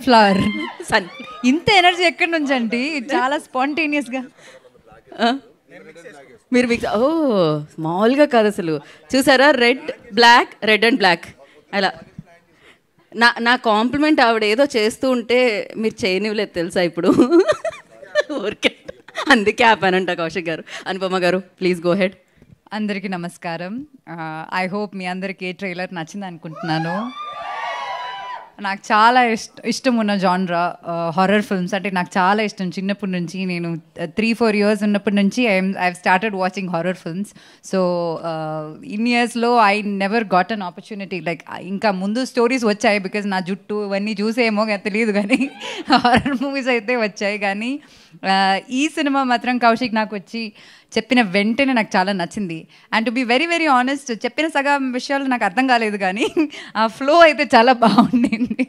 Sunflower. ఇంత energy ఎక్కడి నుంచి అండి? చాలా స్పాంటేనియస్గా మీరు మిక్స్. ఓ మామూలుగా కాదు అసలు. చూసారా, రెడ్ అండ్ బ్లాక్ అలా. నా కాంప్లిమెంట్ ఆవిడ ఏదో చేస్తూ ఉంటే మీరు చేయనివ్వలేదు తెలుసా ఇప్పుడు. ఊరికే అందుకే ఆపానంట కౌశిక్ గారు. అనుపమ గారు ప్లీజ్ గో హెడ్. అందరికీ నమస్కారం. ఐ హోప్ మీ అందరికీ ట్రైలర్ నచ్చింది అనుకుంటున్నాను. నాకు చాలా ఇష్టం ఉన్న జాన్రా హారర్ ఫిల్మ్స్. అంటే నాకు చాలా ఇష్టం చిన్నప్పటి నుంచి. నేను 3-4 years ఉన్నప్పటి నుంచి I started watching horror films. So in ఇయర్స్లో I never got an opportunity. Like ఇంకా ముందు స్టోరీస్ వచ్చాయి, బికాజ్ నా జుట్టు ఇవన్నీ చూసేమో తెలియదు, కానీ హారర్ మూవీస్ అయితే వచ్చాయి. కానీ ఈ సినిమా మాత్రం కౌశిక్ నాకు వచ్చి చెప్పిన వెంటనే నాకు చాలా నచ్చింది. And to be very very honest, చెప్పిన సగం విషయాలు నాకు అర్థం కాలేదు, కానీ ఆ ఫ్లో అయితే చాలా బాగుండింది.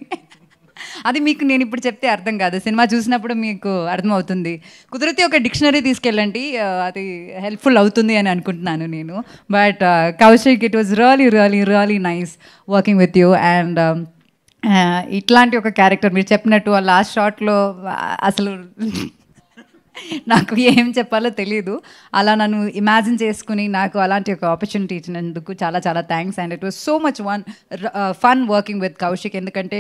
అది మీకు నేను ఇప్పుడు చెప్తే అర్థం కాదు, సినిమా చూసినప్పుడు మీకు అర్థమవుతుంది. కుదిరితే ఒక డిక్షనరీ తీసుకెళ్ళండి, అది హెల్ప్ఫుల్ అవుతుంది అని అనుకుంటున్నాను నేను. But Kaushik, it was really really really nice working with you. And ఇట్లాంటి ఒక క్యారెక్టర్ మీరు చెప్పినట్టు ఆ లాస్ట్ షాట్లో అసలు నాకు ఏం చెప్పాలో తెలియదు. అలా నన్ను ఇమాజిన్ చేసుకుని నాకు అలాంటి ఒక ఆపర్చునిటీ ఇచ్చినందుకు చాలా చాలా thanks. And it was so much fun working with Kaushik. ఎందుకంటే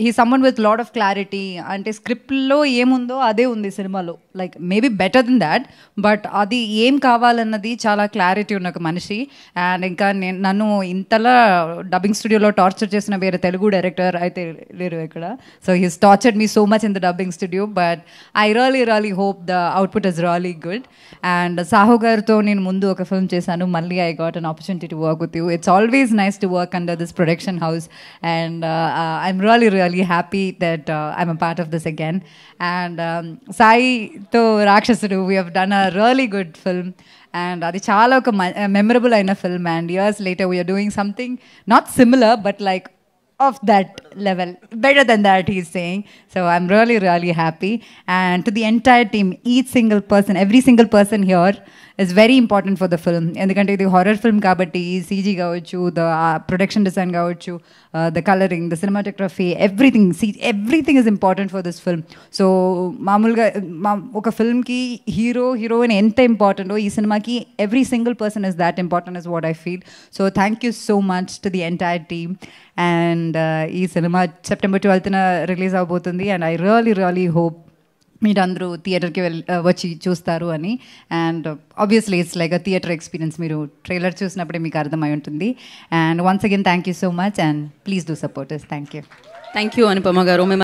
he someone with lot of clarity. అంటే స్క్రిప్ట్లో ఏముందో అదే ఉంది సినిమాలో. Like maybe better than that, but అది ఏం కావాలన్నది చాలా క్లారిటీ ఉన్న ఒక మనిషి. అండ్ ఇంకా నన్ను ఇంతలా డబ్బింగ్ స్టూడియోలో టార్చర్ చేసిన వేరే తెలుగు డైరెక్టర్ అయితే లేరు ఇక్కడ. So he's tortured me so much in the dubbing studio. But I really hope the output is really good. And Sahu garto nenu mundu oka film chesanu, malli I got an opportunity to work with you. It's always nice to work under this production house, and I'm really happy that I'm a part of this again. And Sai to Rakshasudu, we have done a really good film, and adi chaala oka memorable aina film. And years later we are doing something not similar, but like of that level, better than that, he's saying. So I'm really happy. And to the entire team, each single person, every single person here is very important for the film. ఎందుకంటే ఇది horror film కాబట్టి CG కావచ్చు, the production design కావచ్చు, the colouring, the cinematography, everything is important for this film. So మామూలుగా ఒక ఫిల్మ్కి heroine ఎంత ఇంపార్టెంటో ఈ సినిమాకి every single person is that important is what I feel. So thank you so much to the entire team. And ఈ cinema September 12th release అవబోతుంది. And I really hope మీరందరూ థియేటర్కి వచ్చి చూస్తారు అని. And obviously it's like a theatre experience. మీరు trailer చూసినప్పుడే మీకు అర్థమై ఉంటుంది. And once again thank you so much, and please do support us. Thank you. Anupama గారు.